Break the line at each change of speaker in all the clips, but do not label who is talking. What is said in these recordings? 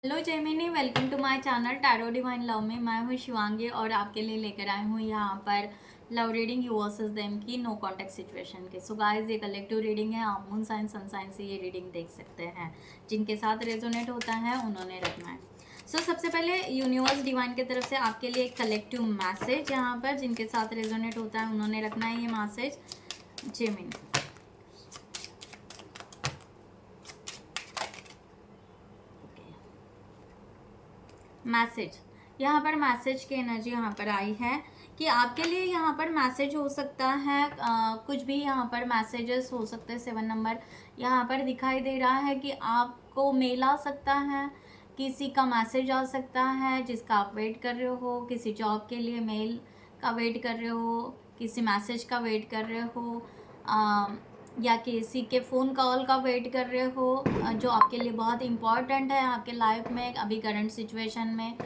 Hello Gemini, welcome to my channel Tarot Divine Love में। मैं हूँ शिवांगी और आपके लिए लेकर आई हूँ यहाँ पर love reading you versus them की नो कॉन्टेक्ट सिचुएशन के। सो गाइस, ये कलेक्टिव रीडिंग है। आप मून साइन सन साइन से ये रीडिंग देख सकते हैं। जिनके साथ रेजोनेट होता है उन्होंने रखना है। सबसे पहले यूनिवर्स डिवाइन की तरफ से आपके लिए एक कलेक्टिव मैसेज यहाँ पर जिनके साथ रेजोनेट होता है उन्होंने रखना है ये मैसेज। जेमिनी मैसेज, यहाँ पर मैसेज की एनर्जी यहाँ पर आई है कि आपके लिए यहाँ पर मैसेज हो सकता है। कुछ भी यहाँ पर मैसेजेस हो सकते हैं। 7 नंबर यहाँ पर दिखाई दे रहा है कि आपको मेल आ सकता है, किसी का मैसेज आ सकता है जिसका आप वेट कर रहे हो। किसी जॉब के लिए मेल का वेट कर रहे हो, किसी मैसेज का वेट कर रहे हो, या किसी के फ़ोन कॉल का वेट कर रहे हो जो आपके लिए बहुत इम्पॉर्टेंट है आपके लाइफ में अभी करंट सिचुएशन में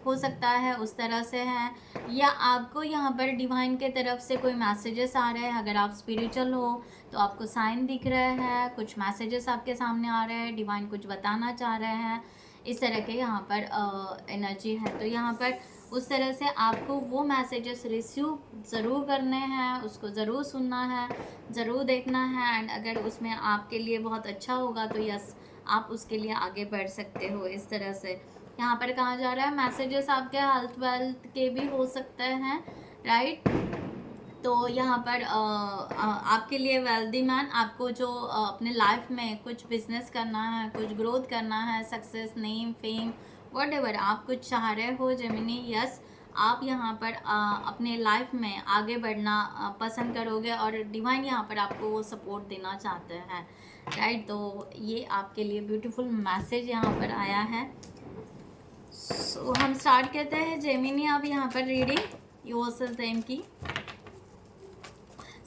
हो सकता है, उस तरह से है। या आपको यहाँ पर डिवाइन के तरफ से कोई मैसेजेस आ रहे हैं। अगर आप स्पिरिचुअल हो तो आपको साइन दिख रहे हैं, कुछ मैसेजेस आपके सामने आ रहे हैं, डिवाइन कुछ बताना चाह रहे हैं, इस तरह के यहाँ पर एनर्जी है। तो यहाँ पर उस तरह से आपको वो मैसेजेस रिसीव ज़रूर करने हैं, उसको ज़रूर सुनना है, ज़रूर देखना है। एंड अगर उसमें आपके लिए बहुत अच्छा होगा तो यस, आप उसके लिए आगे बढ़ सकते हो। इस तरह से यहाँ पर कहा जा रहा है मैसेजेस आपके हेल्थ वेल्थ के भी हो सकते हैं, राइट। तो यहाँ पर आपके लिए वेल्दी मैन, आपको जो अपने लाइफ में कुछ बिजनेस करना है, कुछ ग्रोथ करना है, सक्सेस, नेम, फेम, वट आप कुछ चाह रहे हो जेमिनी, यस, आप यहाँ पर अपने लाइफ में आगे बढ़ना पसंद करोगे और डिवाइन यहाँ पर आपको वो सपोर्ट देना चाहते हैं, राइट। तो ये आपके लिए ब्यूटीफुल मैसेज यहाँ पर आया है। हम स्टार्ट करते हैं जेमिनी अब यहाँ पर रीडिंग योरसेल्फ देम की।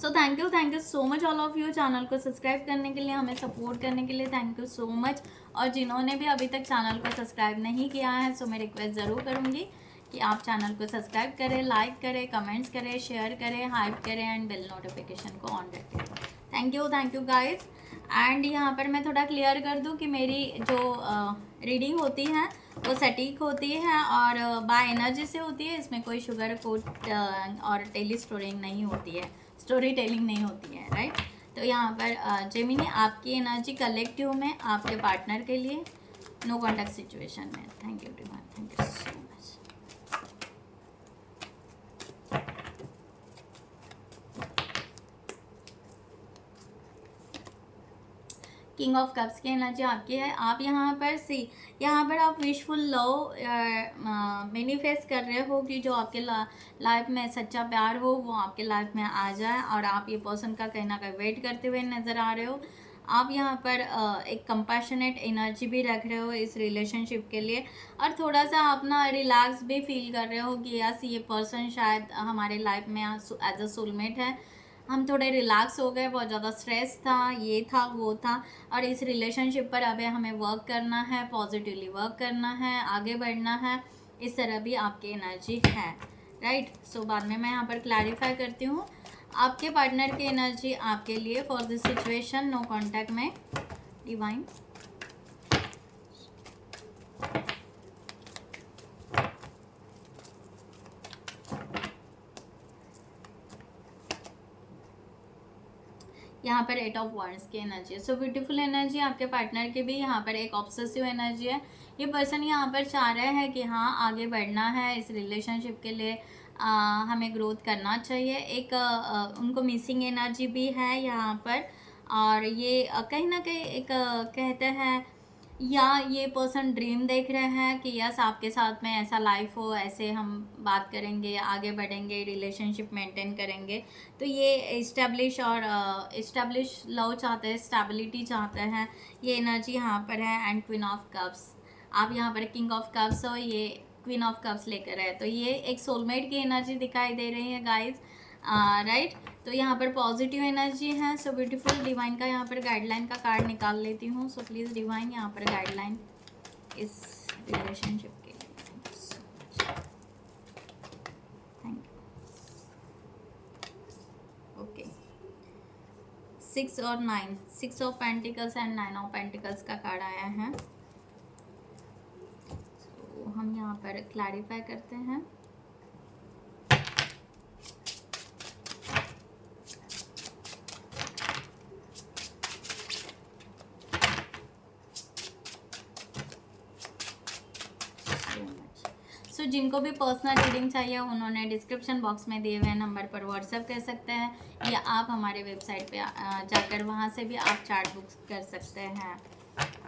Thank you so much all of you channel को सब्सक्राइब करने के लिए, हमें सपोर्ट करने के लिए थैंक यू सो मच। और जिन्होंने भी अभी तक चैनल को सब्सक्राइब नहीं किया है मैं रिक्वेस्ट ज़रूर करूँगी कि आप चैनल को सब्सक्राइब करें, लाइक करें, कमेंट्स करें, शेयर करें, हाइप करें एंड बेल नोटिफिकेशन को ऑन रखें। Thank you guys. एंड यहाँ पर मैं थोड़ा क्लियर कर दूँ कि मेरी जो रीडिंग होती है वो सटीक होती है और बाय एनर्जी से होती है। इसमें कोई शुगर कोट और टेली स्टोरिंग नहीं होती है, स्टोरी टेलिंग नहीं होती है, राइट। तो यहाँ पर जेमिनी आपकी एनर्जी कलेक्टिव में आपके पार्टनर के लिए नो कॉन्टैक्ट सिचुएशन में। Thank you everyone, thank you so much. King of cups की एनर्जी आपकी है। आप यहाँ पर यहाँ पर आप विशफुल लव मैनिफेस्ट कर रहे हो कि जो आपके लाइफ में सच्चा प्यार हो वो आपके लाइफ में आ जाए और आप ये पर्सन का कहीं ना कहीं वेट करते हुए नज़र आ रहे हो। आप यहाँ पर एक कंपैशनेट एनर्जी भी रख रहे हो इस रिलेशनशिप के लिए और थोड़ा सा अपना रिलैक्स भी फील कर रहे हो कि यस, ये पर्सन शायद हमारे लाइफ में एज अ सोलमेट है। हम थोड़े रिलैक्स हो गए, बहुत ज़्यादा स्ट्रेस था, ये था वो था, और इस रिलेशनशिप पर अभी हमें वर्क करना है, पॉजिटिवली वर्क करना है, आगे बढ़ना है। इस तरह भी आपकी एनर्जी है, राइट। बाद में मैं यहाँ पर क्लैरिफाई करती हूँ आपके पार्टनर की एनर्जी आपके लिए for this situation no contact में डिवाइन। यहाँ पर 8 ऑफ वांड्स की एनर्जी है। ब्यूटीफुल एनर्जी आपके पार्टनर की भी। यहाँ पर एक ऑब्सेसिव एनर्जी है। ये पर्सन यहाँ पर चाह रहे हैं कि हाँ, आगे बढ़ना है इस रिलेशनशिप के लिए, हमें ग्रोथ करना चाहिए। एक उनको मिसिंग एनर्जी भी है यहाँ पर और ये कहीं ना कहीं एक कहते हैं या ये पर्सन ड्रीम देख रहे हैं कि यस, आपके साथ में ऐसा लाइफ हो, ऐसे हम बात करेंगे, आगे बढ़ेंगे, रिलेशनशिप मेंटेन करेंगे। तो ये इस्टेब्लिश लव चाहते हैं, स्टेबिलिटी चाहते हैं। ये एनर्जी यहाँ पर है। एंड क्वीन ऑफ कप्स, आप यहाँ पर किंग ऑफ कप्स हो, ये क्वीन ऑफ कप्स लेकर है। तो ये एक सोलमेट की एनर्जी दिखाई दे रही है गाइज, राइट। तो यहाँ पर पॉजिटिव एनर्जी है। ब्यूटीफुल। डिवाइन का यहाँ पर गाइडलाइन का कार्ड निकाल लेती हूँ। प्लीज़ डिवाइन यहाँ पर गाइडलाइन इस रिलेशनशिप के लिए। Thank you. ओके, 6 और 9, 6 of pentacles and 9 of pentacles का कार्ड आया है। हम यहाँ पर क्लैरिफाई करते हैं। सो जिनको भी पर्सनल रीडिंग चाहिए उन्होंने डिस्क्रिप्शन बॉक्स में दिए हुए नंबर पर व्हाट्सएप कर सकते हैं, या आप हमारे वेबसाइट पे जाकर वहाँ से भी आप चार्ट बुक कर सकते हैं,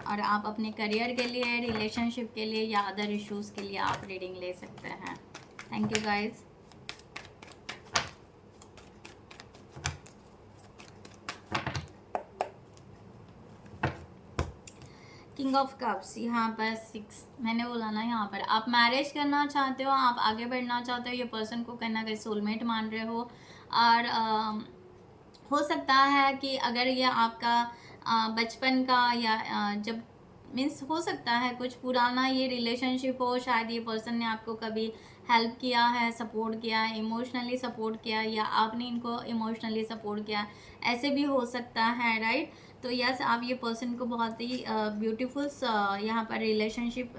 और आप अपने करियर के लिए, रिलेशनशिप के लिए या अदर इश्यूज़ के लिए आप रीडिंग ले सकते हैं। Thank you guys. King of cups यहाँ पर 6, मैंने बोला ना, यहाँ पर आप मैरिज करना चाहते हो, आप आगे बढ़ना चाहते हो, ये पर्सन को कहीं ना कहीं सोलमेट मान रहे हो, और हो सकता है कि अगर ये आपका बचपन का या जब मीन्स हो सकता है कुछ पुराना ये रिलेशनशिप हो, शायद ये पर्सन ने आपको कभी हेल्प किया है, सपोर्ट किया है, इमोशनली सपोर्ट किया, या आपने इनको इमोशनली सपोर्ट किया, ऐसे भी हो सकता है, राइट। तो यस, आप ये पर्सन को बहुत ही ब्यूटीफुल यहाँ पर रिलेशनशिप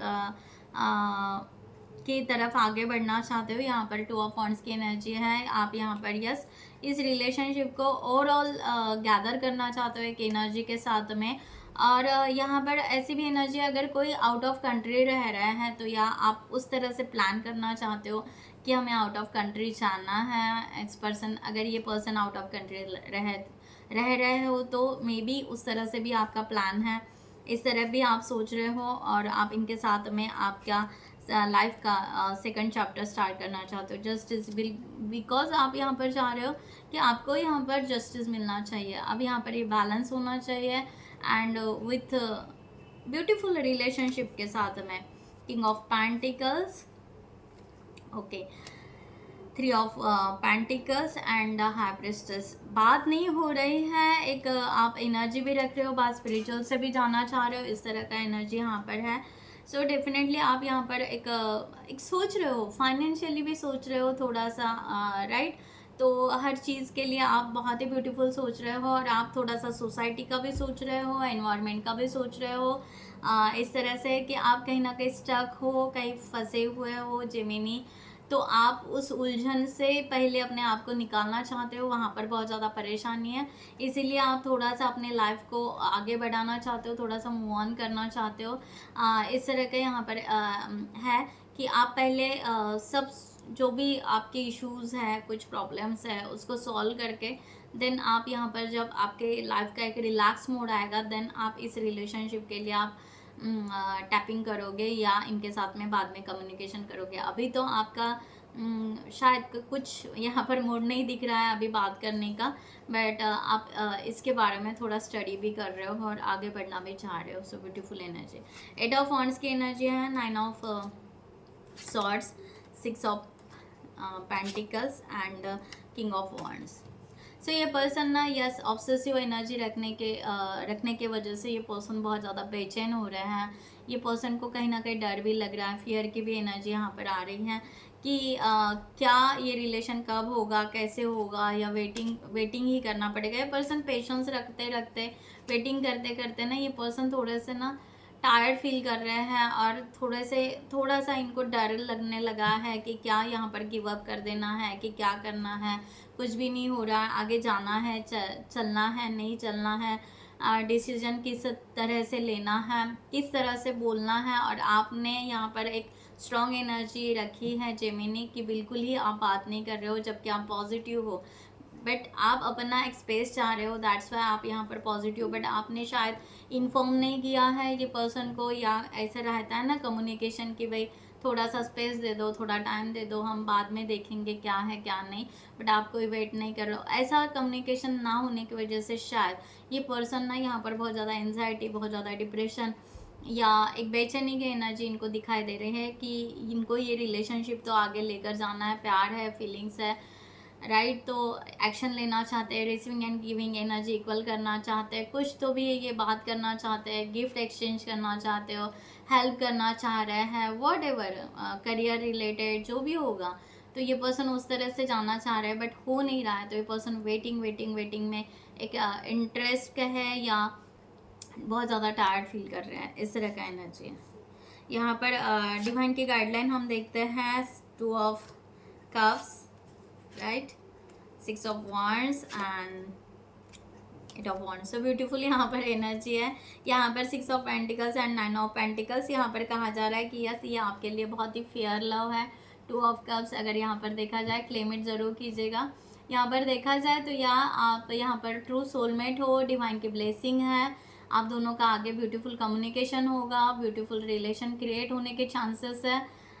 की तरफ आगे बढ़ना चाहते हो। यहाँ पर 2 ऑफ वांड्स की एनर्जी है। आप यहाँ पर यस इस रिलेशनशिप को ओवरऑल गैदर करना चाहते हो एक एनर्जी के साथ में, और यहाँ पर ऐसी भी एनर्जी, अगर कोई आउट ऑफ कंट्री रह रहे हैं तो या आप उस तरह से प्लान करना चाहते हो कि हमें आउट ऑफ कंट्री जाना है। इस पर्सन, अगर ये पर्सन आउट ऑफ कंट्री रह रहे हो तो मे बी उस तरह से भी आपका प्लान है, इस तरह भी आप सोच रहे हो, और आप इनके साथ में आपका लाइफ का सेकंड चैप्टर स्टार्ट करना चाहते हो। जस्टिस बिकॉज आप यहाँ पर चाह रहे हो कि आपको यहाँ पर जस्टिस मिलना चाहिए। अब यहाँ पर ये बैलेंस होना चाहिए, एंड विथ ब्यूटीफुल रिलेशनशिप के साथ में। King of pentacles, okay, 3 of pentacles and high priestess. बात नहीं हो रही है, एक आप एनर्जी भी रख रहे हो, बात स्पिरिचुअल से भी जाना चाह रहे हो, इस तरह का एनर्जी यहाँ पर है। सो डेफिनेटली आप यहाँ पर एक सोच रहे हो, फाइनेंशियली भी सोच रहे हो थोड़ा सा, राइट। तो हर चीज़ के लिए आप बहुत ही ब्यूटीफुल सोच रहे हो, और आप थोड़ा सा सोसाइटी का भी सोच रहे हो, एनवायरनमेंट का भी सोच रहे हो, इस तरह से कि आप कहीं ना कहीं स्टक हो, कहीं फंसे हुए हो जेमिनी। तो आप उस उलझन से पहले अपने आप को निकालना चाहते हो, वहाँ पर बहुत ज़्यादा परेशानी है, इसीलिए आप थोड़ा सा अपने लाइफ को आगे बढ़ाना चाहते हो, थोड़ा सा मूव ऑन करना चाहते हो। इस तरह के यहाँ पर है कि आप पहले सब जो भी आपके इश्यूज़ हैं, कुछ प्रॉब्लम्स है, उसको सॉल्व करके देन आप यहाँ पर जब आपके लाइफ का एक रिलैक्स मोड आएगा, देन आप इस रिलेशनशिप के लिए आप टैपिंग करोगे या इनके साथ में बाद में कम्युनिकेशन करोगे। अभी तो आपका शायद कुछ यहाँ पर मूड नहीं दिख रहा है अभी बात करने का, बट आप इसके बारे में थोड़ा स्टडी भी कर रहे हो और आगे बढ़ना भी चाह रहे हो। So beautiful energy. 8 of wands की एनर्जी है, 9 of swords, 6 of pentacles and king of wands. So ये पर्सन ना यस ऑब्सेसिव एनर्जी रखने के वजह से ये पर्सन बहुत ज़्यादा बेचैन हो रहे हैं। ये पर्सन को कहीं ना कहीं डर भी लग रहा है, फियर की भी एनर्जी यहाँ पर आ रही है कि क्या ये रिलेशन कब होगा, कैसे होगा, या वेटिंग ही करना पड़ेगा। ये पर्सन पेशेंस रखते रखते, वेटिंग करते करते ना ये पर्सन थोड़े से ना टायर्ड फील कर रहे हैं, और थोड़ा सा इनको डर लगने लगा है कि क्या यहाँ पर गिव अप कर देना है, कि क्या करना है, कुछ भी नहीं हो रहा है, आगे जाना है, चलना है, नहीं चलना है, डिसीजन किस तरह से लेना है, किस तरह से बोलना है। और आपने यहाँ पर एक स्ट्रॉन्ग एनर्जी रखी है जेमिनी कि बिल्कुल ही आप बात नहीं कर रहे हो, जबकि आप पॉजिटिव हो, बट आप अपना एक स्पेस चाह रहे हो, दैट्स वाई आप यहाँ पर पॉजिटिव हो। बट आपने शायद इन्फॉर्म नहीं किया है ये पर्सन को, या ऐसा रहता है ना कम्युनिकेशन की भाई थोड़ा सा स्पेस दे दो, थोड़ा टाइम दे दो, हम बाद में देखेंगे क्या है क्या नहीं, बट आप कोई वेट नहीं कर रहे हो। ऐसा कम्युनिकेशन ना होने की वजह से शायद ये पर्सन ना यहाँ पर बहुत ज़्यादा एंजाइटी, बहुत ज़्यादा डिप्रेशन या एक बेचैनी की एनर्जी इनको दिखाई दे रही है कि इनको ये रिलेशनशिप तो आगे लेकर जाना है, प्यार है, फीलिंग्स है, राइट। तो एक्शन लेना चाहते हैं, receiving end giving energy equal करना चाहते हैं, कुछ तो भी ये बात करना चाहते हैं, गिफ्ट एक्सचेंज करना चाहते हो, हेल्प करना चाह रहे हैं, वॉट एवर, करियर रिलेटेड जो भी होगा। तो ये पर्सन उस तरह से जाना चाह रहे हैं, बट हो नहीं रहा है। तो ये पर्सन वेटिंग में एक इंटरेस्ट का है, या बहुत ज़्यादा टायर्ड फील कर रहे हैं, इस तरह का एनर्जी है। यहाँ पर डिवाइन की गाइडलाइन हम देखते हैं 2 of cups, right, 6 of wands and 8 of wands। So beautiful यहाँ पर एनर्जी है। यहाँ पर 6 of pentacles and 9 of pentacles. यहाँ पर कहा जा रहा है कि यस, ये आपके लिए बहुत ही फेयर लव है। 2 ऑफ कप्स अगर यहाँ पर देखा जाए, क्लेम इट ज़रूर कीजिएगा। यहाँ पर देखा जाए तो या आप यहाँ पर ट्रू सोलमेट हो, डिवाइन की ब्लेसिंग है, आप दोनों का आगे ब्यूटीफुल कम्युनिकेशन होगा, ब्यूटीफुल रिलेशन क्रिएट होने के चांसेस है।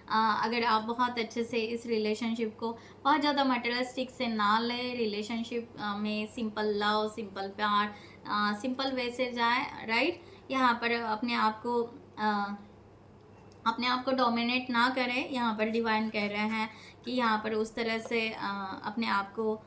अगर आप बहुत अच्छे से इस रिलेशनशिप को बहुत ज़्यादा मटेरियलिस्टिक से ना लें, रिलेशनशिप में सिंपल लव, सिंपल प्यार, सिंपल वे से जाए, राइट। यहाँ पर अपने आप को डोमिनेट ना करें। यहाँ पर डिवाइन कह रहे हैं कि यहाँ पर उस तरह से अपने आप को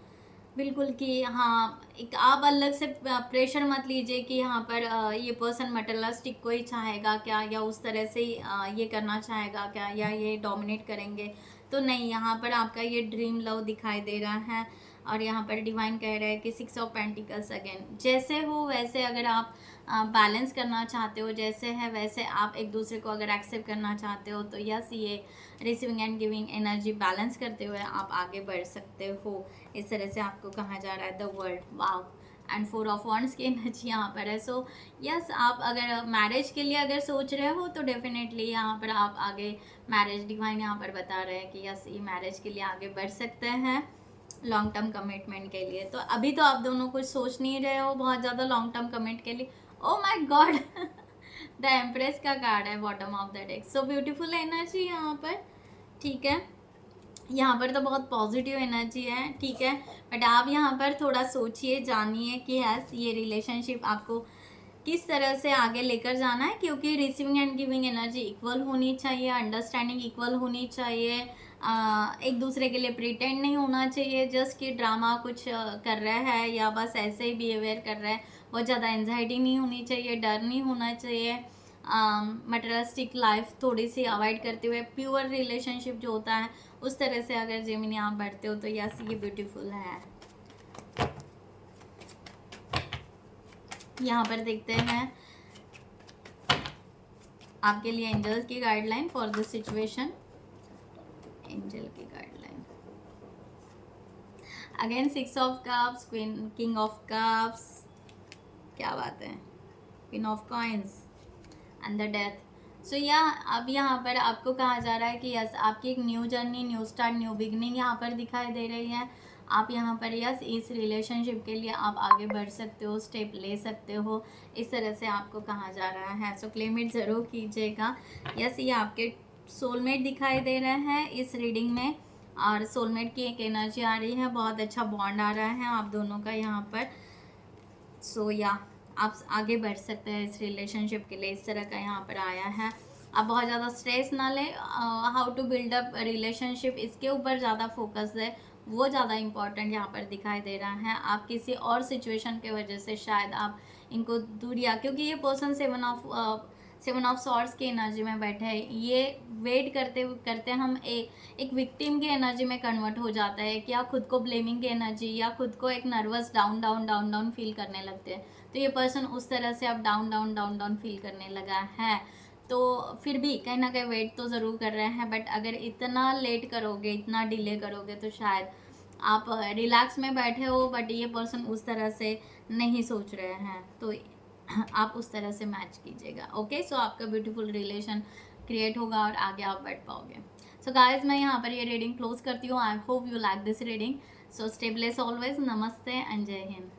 बिल्कुल कि हाँ, एक आप अलग से प्रेशर मत लीजिए कि यहाँ पर ये पर्सन मटेरियलिस्टिक को ही चाहेगा क्या, या उस तरह से ही ये करना चाहेगा क्या, या ये डोमिनेट करेंगे। तो नहीं, यहाँ पर आपका ये ड्रीम लव दिखाई दे रहा है। और यहाँ पर डिवाइन कह रहे हैं कि 6 ऑफ पेंटिकल्स अगेन, जैसे हो वैसे अगर आप बैलेंस करना चाहते हो, जैसे है वैसे आप एक दूसरे को अगर एक्सेप्ट करना चाहते हो, तो यस, ये receiving end giving energy balance करते हुए आप आगे बढ़ सकते हो। इस तरह से आपको कहा जा रहा है the world, wow. And 4 of wands की एनर्जी यहाँ पर है। सो यस, आप अगर मैरिज के लिए अगर सोच रहे हो तो डेफिनेटली यहाँ पर आप आगे मैरिज, डिवाइन यहाँ पर बता रहे हैं कि यस, ये मैरिज के लिए आगे बढ़ सकते हैं लॉन्ग टर्म कमिटमेंट के लिए। तो अभी तो आप दोनों कुछ सोच नहीं रहे हो बहुत ज़्यादा लॉन्ग टर्म कमिट के लिए। Oh my God, the empress का कार्ड है bottom of the deck. So beautiful energy यहाँ पर, ठीक है। यहाँ पर तो बहुत पॉजिटिव एनर्जी है, ठीक है। बट आप यहाँ पर थोड़ा सोचिए, जानिए कि यस, ये रिलेशनशिप आपको किस तरह से आगे लेकर जाना है, क्योंकि receiving end giving energy equal होनी चाहिए, अंडरस्टैंडिंग इक्वल होनी चाहिए, एक दूसरे के लिए प्रिटेंड नहीं होना चाहिए जस्ट कि ड्रामा कुछ कर रहा है या बस ऐसे ही बिहेवियर कर रहा है। बहुत ज़्यादा एंजाइटी नहीं होनी चाहिए, डर नहीं होना चाहिए, मटेरियलिस्टिक लाइफ थोड़ी सी अवॉइड करते हुए प्योर रिलेशनशिप जो होता है उस तरह से अगर जेमिनी आप बढ़ते हो तो यस, ये ब्यूटीफुल है। यहाँ पर देखते हैं आपके लिए एंजल्स की guideline for this situation. Angel की guideline again 6 of cups, queen, king of cups, क्या बात है, queen of coins and the death. So या अब यहाँ पर आपको कहा जा रहा है कि यस, आपकी एक new journey, new start, new beginning यहाँ पर दिखाई दे रही है। आप यहाँ पर यस, इस रिलेशनशिप के लिए आप आगे बढ़ सकते हो, स्टेप ले सकते हो, इस तरह से आपको कहा जा रहा है। सो क्लेम इट ज़रूर कीजिएगा। यस, ये आपके सोलमेट दिखाई दे रहे हैं इस रीडिंग में, और सोलमेट की एक एनर्जी आ रही है, बहुत अच्छा बॉन्ड आ रहा है आप दोनों का यहाँ पर। सो या आप आगे बढ़ सकते हैं इस रिलेशनशिप के लिए, इस तरह का यहाँ पर आया है। आप बहुत ज़्यादा स्ट्रेस ना लें, how to build up relationship इसके ऊपर ज़्यादा फोकस है, वो ज़्यादा इम्पॉर्टेंट यहाँ पर दिखाई दे रहा है। आप किसी और सिचुएशन के वजह से शायद आप इनको दूरिया, क्योंकि ये पर्सन 7 ऑफ सॉर्ड्स की एनर्जी में बैठे हैं, ये वेट करते करते हम एक विक्टिम की एनर्जी में कन्वर्ट हो जाता है, क्या खुद को ब्लेमिंग की एनर्जी या खुद को एक nervous down down down down feel करने लगते हैं। तो ये पर्सन उस तरह से अब down down down down feel करने लगा है। तो फिर भी कहीं ना कहीं वेट तो ज़रूर कर रहे हैं, बट अगर इतना लेट करोगे, इतना डिले करोगे तो शायद आप रिलैक्स में बैठे हो, बट ये पर्सन उस तरह से नहीं सोच रहे हैं, तो आप उस तरह से मैच कीजिएगा। ओके, सो आपका ब्यूटीफुल रिलेशन क्रिएट होगा और आगे आप बढ़ पाओगे। सो गाइज, मैं यहाँ पर ये रीडिंग क्लोज करती हूँ। I hope you like this reading. So stay blessed always. नमस्ते एंड जय हिंद।